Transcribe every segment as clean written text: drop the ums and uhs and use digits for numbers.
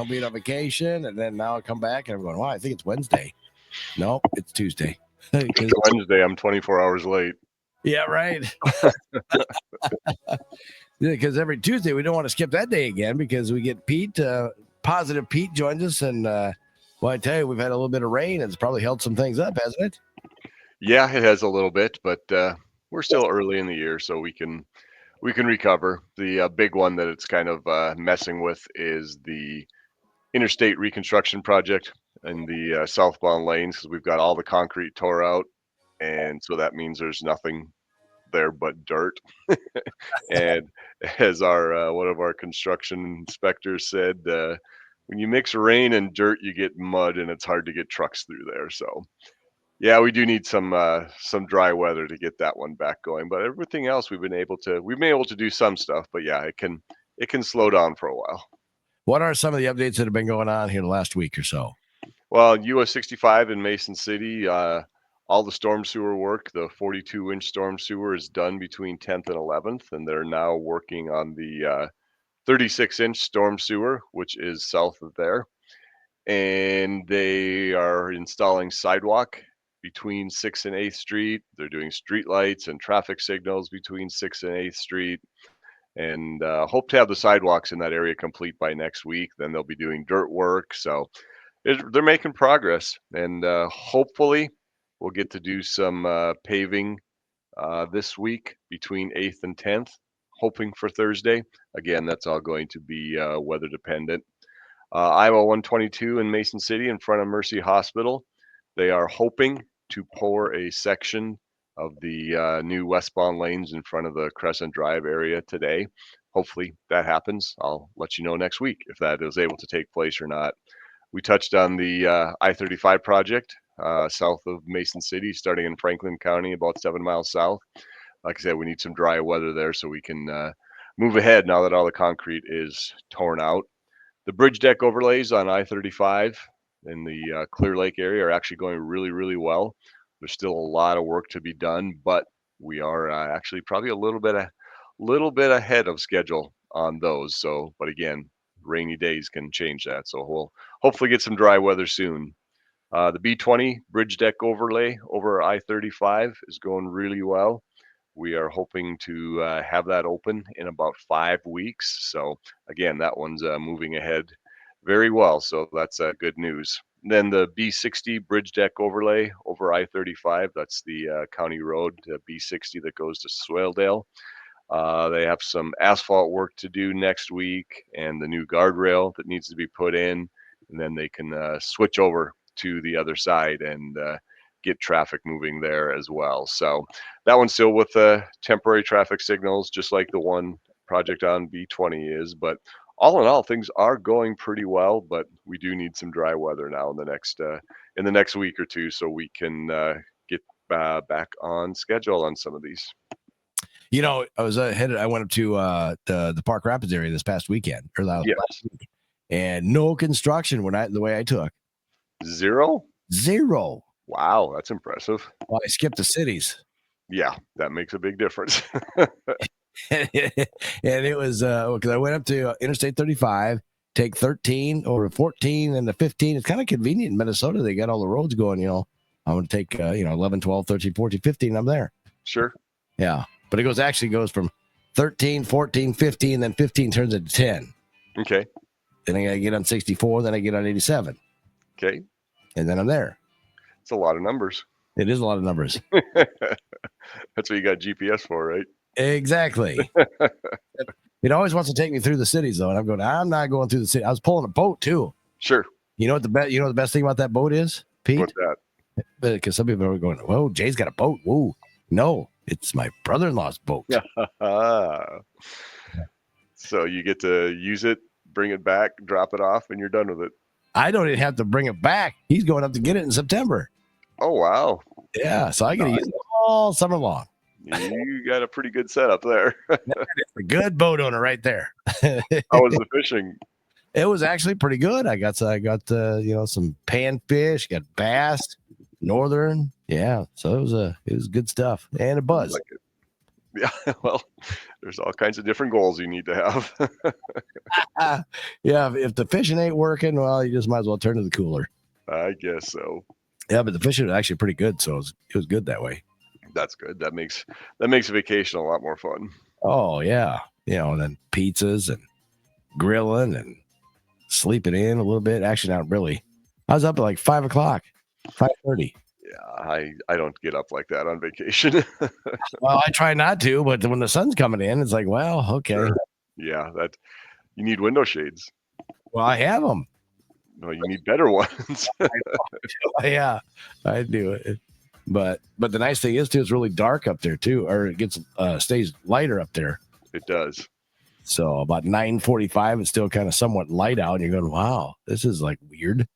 being on vacation, and then now I come back and I'm going, wow, I think it's Wednesday. No, it's Tuesday. It's Wednesday. I'm 24 hours late. Yeah, right. Because every Tuesday we don't want to skip that day again because we get Pete. Positive Pete joins us, and well, I tell you, we've had a little bit of rain. It's probably held some things up, hasn't it? Yeah, it has a little bit, but we're still early in the year, so we can recover. The big one that it's kind of messing with is the interstate reconstruction project in the southbound lanes because we've got all the concrete tore out, and so that means there's nothing there but dirt. And as our one of our construction inspectors said, when you mix rain and dirt, you get mud, and it's hard to get trucks through there. So yeah, we do need some dry weather to get that one back going. But everything else we've been able to do some stuff. But yeah, it can slow down for a while. What are some of the updates that have been going on here the last week or so? Well, US 65 in Mason City, all the storm sewer work, the 42-inch storm sewer is done between 10th and 11th, and they're now working on the 36-inch storm sewer, which is south of there. And they are installing sidewalk between 6th and 8th Street. They're doing street lights and traffic signals between 6th and 8th Street. And hope to have the sidewalks in that area complete by next week. Then they'll be doing dirt work. So they're making progress. And hopefully we'll get to do some paving this week between 8th and 10th, hoping for Thursday. Again, that's all going to be weather dependent. Iowa 122 in Mason City in front of Mercy Hospital. They are hoping to pour a section of the new westbound lanes in front of the Crescent Drive area today. Hopefully that happens. I'll let you know next week if that is able to take place or not. We touched on the I-35 project south of Mason City, starting in Franklin County, about 7 miles south. Like I said, we need some dry weather there so we can move ahead now that all the concrete is torn out. The bridge deck overlays on I-35 in the Clear Lake area are actually going really, really well. There's still a lot of work to be done, but we are actually probably a little bit ahead of schedule on those. So, but again, rainy days can change that. So we'll hopefully get some dry weather soon. The B20 bridge deck overlay over I-35 is going really well. We are hoping to have that open in about 5 weeks. So again, that one's moving ahead very well. So that's good news. Then the B60 bridge deck overlay over I-35. That's the county road B60 that goes to Swaledale. They have some asphalt work to do next week and the new guardrail that needs to be put in. And then they can switch over to the other side and get traffic moving there as well. So that one's still with temporary traffic signals, just like the one project on B20 is. But all in all, things are going pretty well. But we do need some dry weather now in the next week or two, so we can get back on schedule on some of these. I was headed. I went up to the Park Rapids area this past weekend, or last week, and no construction the way I took. Zero. Wow, that's impressive. Well, I skipped the cities. Yeah, that makes a big difference. And it was because I went up to Interstate 35, take 13 or 14 and the 15. It's kind of convenient in Minnesota. They got all the roads going. I'm going to take 11, 12, 13, 14, 15. I'm there. Sure. Yeah, but it goes from 13, 14, 15, then 15 turns into 10. Okay. Then I got to get on 64. Then I get on 87. Okay. And then I'm there. It's a lot of numbers. It is a lot of numbers. That's what you got GPS for, right? Exactly. It always wants to take me through the cities, though, and I'm not going through the city. I was pulling a boat too. Sure. You know what the best thing about that boat is, Pete? What's that? Because some people are going, "Whoa, Jay's got a boat." Whoa, no, it's my brother-in-law's boat. So you get to use it, bring it back, drop it off, and you're done with it. I don't even have to bring it back. He's going up to get it in September. Oh, wow. Yeah, so I got to use it all summer long. You got a pretty good setup there. A good boat owner right there. How was the fishing? It was actually pretty good. I got some panfish, got bass, northern. Yeah, so it was good stuff and a buzz. Yeah, well, there's all kinds of different goals you need to have. Yeah, if the fishing ain't working, well, you just might as well turn to the cooler. I guess so. Yeah, but the fishing was actually pretty good, so it was good that way. That's good. That makes a vacation a lot more fun. Oh yeah, and then pizzas and grilling and sleeping in a little bit. Actually, not really. I was up at like 5 o'clock, 5:30. Yeah, I don't get up like that on vacation. Well, I try not to, but when the sun's coming in, it's like, well, okay. Sure. Yeah, that you need window shades. Well, I have them. No, you need better ones. Yeah, I do it. But the nice thing is too, it's really dark up there too, or it gets stays lighter up there. It does. So about 9:45, it's still kind of somewhat light out, and you're going, wow, this is like weird.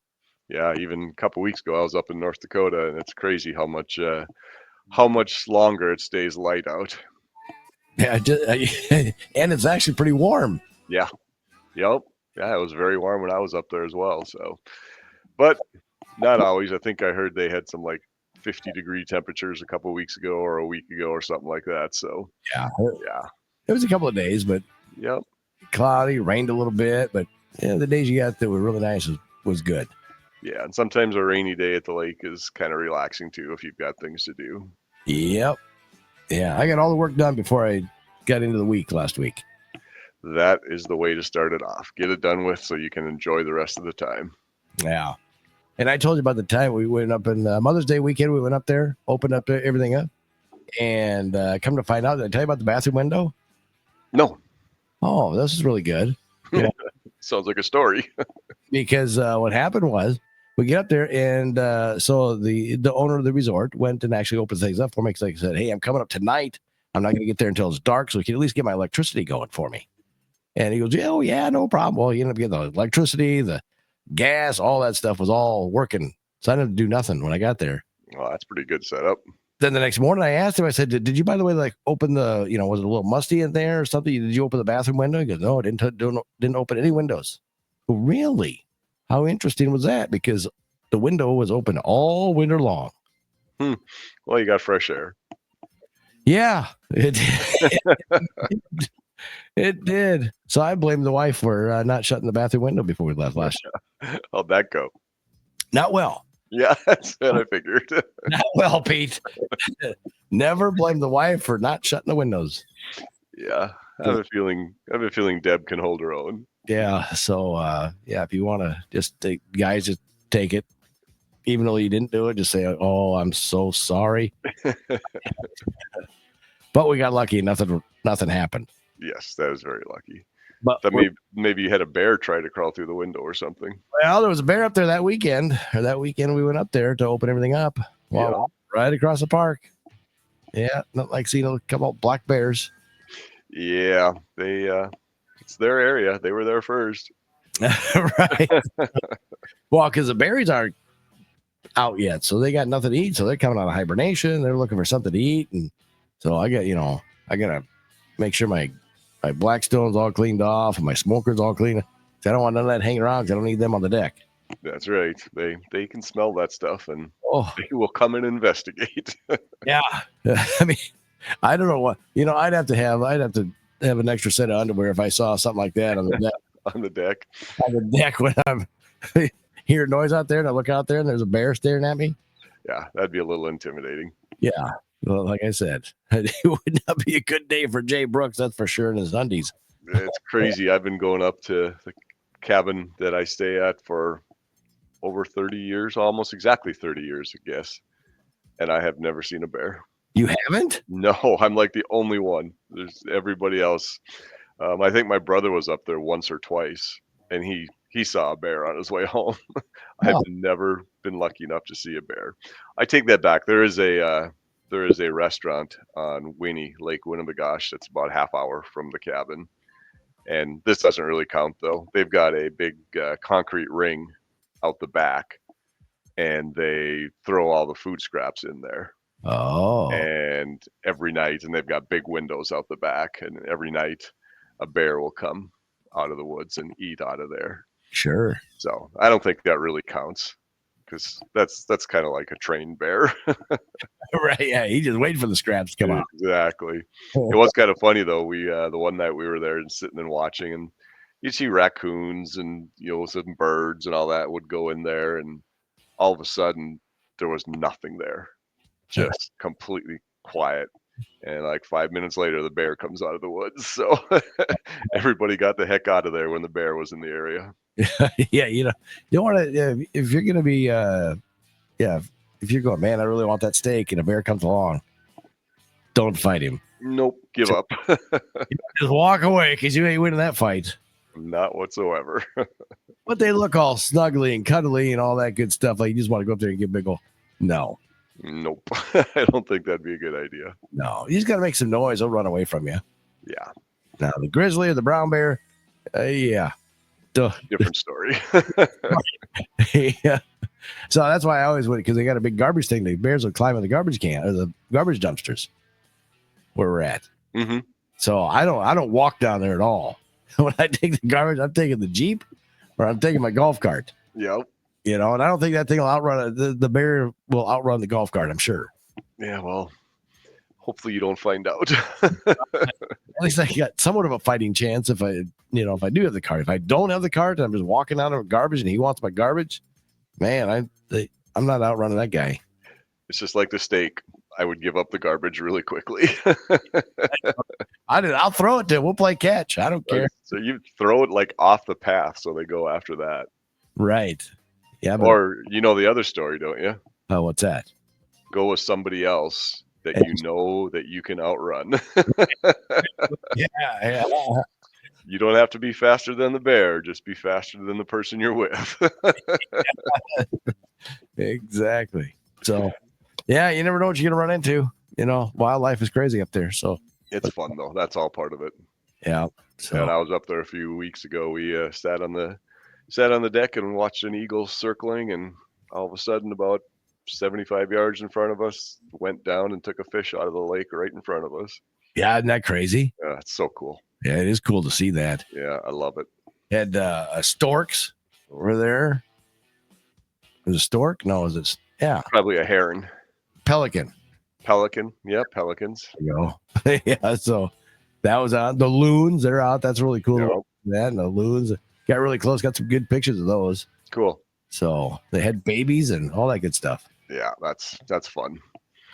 Yeah, even a couple weeks ago, I was up in North Dakota, and it's crazy how much longer it stays light out. Yeah, and it's actually pretty warm. Yeah. Yep. Yeah, it was very warm when I was up there as well. So, but not always. I think I heard they had some like 50-degree temperatures a couple weeks ago or a week ago or something like that. So, Yeah, yeah. it was a couple of days, but Yep. cloudy, rained a little bit, but yeah, the days you got that were really nice was good. Yeah, and sometimes a rainy day at the lake is kind of relaxing too if you've got things to do. Yep. Yeah, I got all the work done before I got into the week last week. That is the way to start it off. Get it done with so you can enjoy the rest of the time. Yeah. And I told you about the time we went up in Mother's Day weekend. We went up there, opened up everything up, and come to find out, did I tell you about the bathroom window? No. Oh, this is really good. Sounds like a story. Because what happened was we get up there, and so the owner of the resort went and actually opened things up for me because I said, hey, I'm coming up tonight. I'm not going to get there until it's dark, so you can at least get my electricity going for me. And he goes, yeah, oh, yeah, no problem. Well, you end up getting the electricity, the gas, all that stuff was all working. So I didn't have to do nothing when I got there. Well, that's pretty good setup. Then the next morning I asked him, I said, did you, by the way, like open the, was it a little musty in there or something? Did you open the bathroom window? He goes, no, I didn't open any windows. Well, really? How interesting was that? Because the window was open all winter long. Well, you got fresh air. Yeah, it did. So I blame the wife for not shutting the bathroom window before we left last year. How'd that go? Not well. Yeah, that's what I figured. Not well, Pete. Never blame the wife for not shutting the windows. Yeah, I have a feeling Deb can hold her own. Yeah. So yeah, if you want to just just take it, even though you didn't do it, just say, "Oh, I'm so sorry." But we got lucky; nothing happened. Yes, that was very lucky. But maybe you had a bear try to crawl through the window or something. Well, there was a bear up there that weekend. Or that weekend we went up there to open everything up. Well, right across the park. Yeah, not like seeing a couple of black bears. Yeah, it's their area. They were there first. Right. Well, because the berries aren't out yet, so they got nothing to eat. So they're coming out of hibernation. They're looking for something to eat, and so I gotta make sure my Blackstone's all cleaned off and my smoker's all clean. I don't want none of that hanging around because I don't need them on the deck. That's right. They can smell that stuff and Oh, they will come and investigate. yeah. I mean, I don't know what I'd have to have an extra set of underwear if I saw something like that on the deck. On the deck. On the deck when I'm hearing noise out there and I look out there and there's a bear staring at me. Yeah, that'd be a little intimidating. Yeah. Well, like I said, it would not be a good day for Jay Brooks, that's for sure, in his undies. It's crazy. I've been going up to the cabin that I stay at for over 30 years, almost exactly 30 years, I guess. And I have never seen a bear. You haven't? No, I'm like the only one. There's everybody else. I think my brother was up there once or twice, and he saw a bear on his way home. I've never been lucky enough to see a bear. I take that back. There is a restaurant on Lake Winnebagosh that's about a half hour from the cabin. And this doesn't really count, though. They've got a big concrete ring out the back, and they throw all the food scraps in there. Oh. And every night, and they've got big windows out the back, and every night a bear will come out of the woods and eat out of there. Sure. So I don't think that really counts because that's kind of like a trained bear. Right? Yeah, he just waiting for the scraps to come out. Exactly. It was kind of funny though. We the one night we were there and sitting and watching, and you'd see raccoons and some birds and all that would go in there, and all of a sudden there was nothing there, just completely quiet. And like 5 minutes later, the bear comes out of the woods. So everybody got the heck out of there when the bear was in the area. Yeah, you don't want to if you're gonna be if you're going, man, I really want that steak, and a bear comes along, don't fight him. Nope, give up. Just walk away because you ain't winning that fight. Not whatsoever. But they look all snuggly and cuddly and all that good stuff. Like you just want to go up there and give big ol' no. Nope. I don't think that'd be a good idea. No, you just got to make some noise. They'll run away from you. Yeah. Now, the grizzly or the brown bear, yeah. Duh. Different story. Yeah. So that's why I always went, because they got a big garbage thing. The bears will climb in the garbage can or the garbage dumpsters where we're at. Mm-hmm. So I don't walk down there at all. When I take the garbage, I'm taking the Jeep or I'm taking my golf cart. Yep. And I don't think that thing will outrun the bear will outrun the golf cart, I'm sure. Yeah, well, hopefully you don't find out. At least I got somewhat of a fighting chance if I do have the cart. If I don't have the cart and I'm just walking out of garbage and he wants my garbage, man, I'm not outrunning that guy. It's just like the steak. I would give up the garbage really quickly. I'll throw it to him. We'll play catch. I don't care. So you throw it like off the path so they go after that. Right. Yeah. But, Or the other story, don't you? oh, what's that? Go with somebody else that you know that you can outrun. Yeah. You don't have to be faster than the bear. Just be faster than the person you're with. Exactly. So, yeah, you never know what you're going to run into. Wildlife is crazy up there. So It's fun, though. That's all part of it. yeah. So And I was up there a few weeks ago. We sat on the deck and watched an eagle circling, and all of a sudden, about 75 yards in front of us, went down and took a fish out of the lake right in front of us. yeah, isn't that crazy? Yeah, it's so cool. Yeah, it is cool to see that. Yeah, I love it. Had storks over there. Was it stork? No, yeah, Probably a heron. pelican. Pelican. Yeah, pelicans. There you go. Yeah, so that was out. The loons, they're out. That's really cool. Yep. That and the loons got really close. Got some good pictures of those. Cool. So they had babies and all that good stuff. Yeah, that's fun.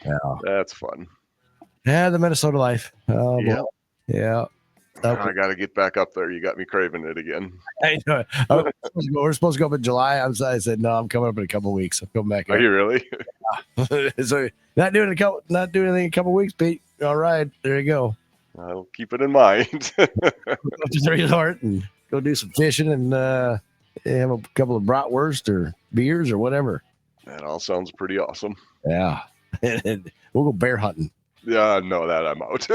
Yeah, That's fun. yeah, the Minnesota life. Oh, Yeah. boy. Yeah. I got to get back up there. You got me craving it again. I know. We're supposed to go up in July. I said no. I'm coming up in a couple of weeks. I'm coming back. Are you really? So not doing anything in a couple of weeks, Pete. All right, there you go. I'll keep it in mind. Go to the resort and go do some fishing and have a couple of bratwurst or beers or whatever. That all sounds pretty awesome. Yeah, and we'll go bear hunting. Yeah, no, that I'm out.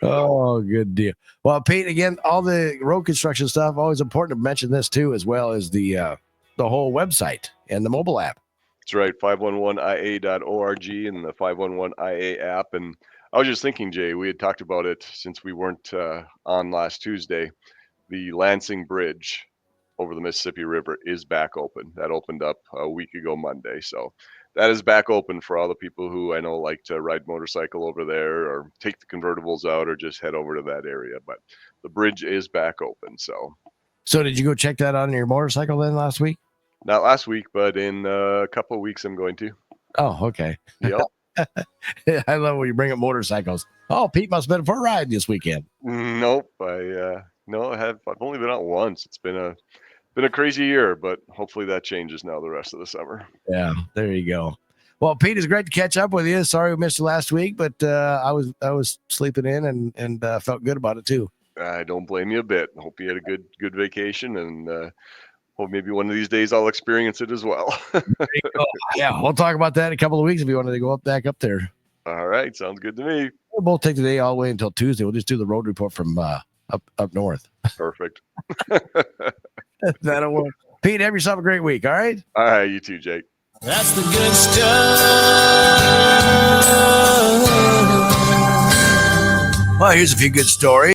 Oh, good deal. Well, Pete, again, all the road construction stuff. Always important to mention this too, as well as the whole website and the mobile app. That's right, 511ia.org and the 511ia app. And I was just thinking, Jay, we had talked about it since we weren't on last Tuesday. The Lansing Bridge over the Mississippi River is back open. That opened up a week ago Monday. So that is back open for all the people who I know like to ride motorcycle over there or take the convertibles out or just head over to that area. But the bridge is back open. So did you go check that out on your motorcycle then last week? Not last week, but in a couple of weeks I'm going to. Oh, okay. Yep. I love when you bring up motorcycles. Oh, Pete must have been for a ride this weekend. Nope. I've only been out once. It's been a crazy year, but hopefully that changes now the rest of the summer. Yeah, there you go. Well, Pete, it's great to catch up with you. Sorry we missed you last week, but I was sleeping in and felt good about it too. I don't blame you a bit. Hope you had a good vacation, and hope maybe one of these days I'll experience it as well. Yeah, we'll talk about that in a couple of weeks if you wanted to go back up there. All right, sounds good to me. We'll both take the day all the way until Tuesday. We'll just do the road report from up north. Perfect. That'll work. Pete, have yourself a great week. All right. All right, you too, Jake. That's the good stuff. Well, here's a few good stories.